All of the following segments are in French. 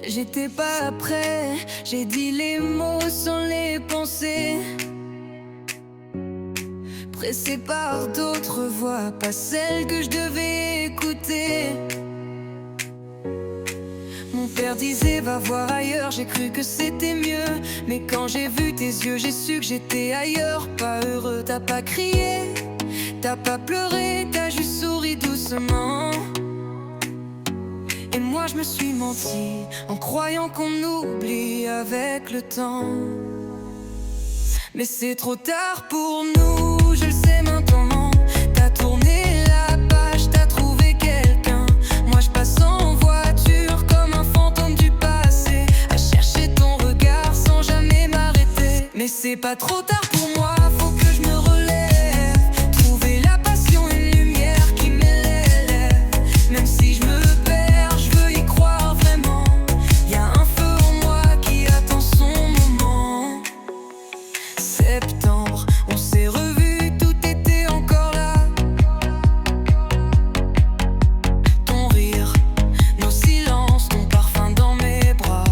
J'étais pas prêt, j'ai dit les mots sans les penser. Pressé par d'autres voix, pas celles que je devais écouter. Mon père disait va voir ailleurs, j'ai cru que c'était mieux. Mais quand j'ai vu tes yeux, j'ai su que j'étais ailleurs. Pas heureux, t'as pas crié, t'as pas pleuré, t'as juste souri doucement. Et moi je me suis menti en croyant qu'on oublie avec le temps. Mais c'est trop tard pour nous, je le sais maintenant. T'as tourné la page, t'as trouvé quelqu'un. Moi je passe en voiture comme un fantôme du passé, à chercher ton regard sans jamais m'arrêter. Mais c'est pas trop tard pour moi, faut que je me relève. Trouver la passion, une lumière qui m'élève. Même si je me perds, je veux y croire vraiment. Y'a un feu en moi qui attend son moment. Septembre, on s'est revus, tout était encore là. Ton rire, nos silences, ton parfum dans mes bras.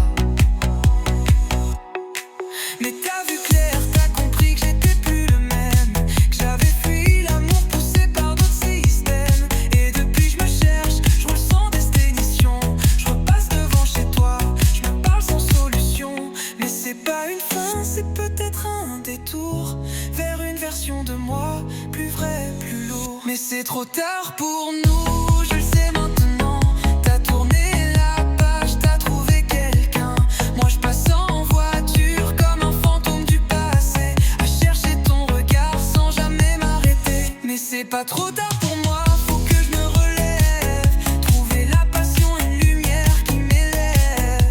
Mais t'as vu clair, t'as compris que j'étais plus le même, que j'avais fui l'amour poussé par d'autres systèmes. Et depuis je me cherche, je roule sans destination. Je repasse devant chez toi, je me parle sans solution. Mais c'est pas une fin, c'est peut-être un détour vers une version de moi, plus vrai, plus lourd. Mais c'est trop tard pour nous, je le sais maintenant. T'as tourné la page, t'as trouvé quelqu'un. Moi je passe en voiture comme un fantôme du passé, à chercher ton regard sans jamais m'arrêter. Mais c'est pas trop tard pour moi, faut que je me relève. Trouver la passion, une lumière qui m'élève.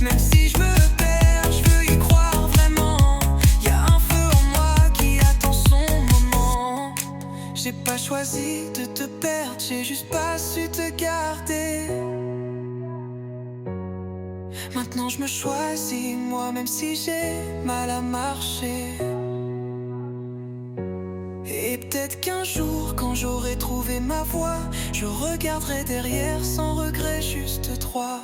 Même si je me perds, je veux y croire vraiment. Y'a un feu en moi qui attend son moment. J'ai pas choisi de te perdre, j'ai juste pas su te garder. Maintenant je me choisis moi, même si j'ai mal à marcher. Et peut-être qu'un jour, quand j'aurai trouvé ma voie, je regarderai derrière sans regret, juste toi.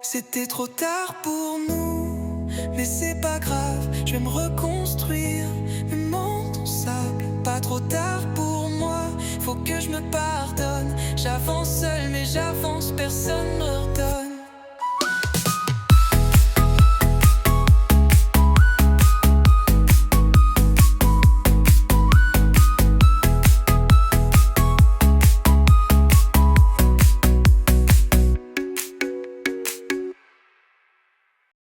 C'était trop tard pour nous, mais c'est pas grave, je vais me reconstruire, même en ton sable. Pas trop tard pour moi, faut que je me pardonne. J'avance seul mais j'avance, personne me redonne.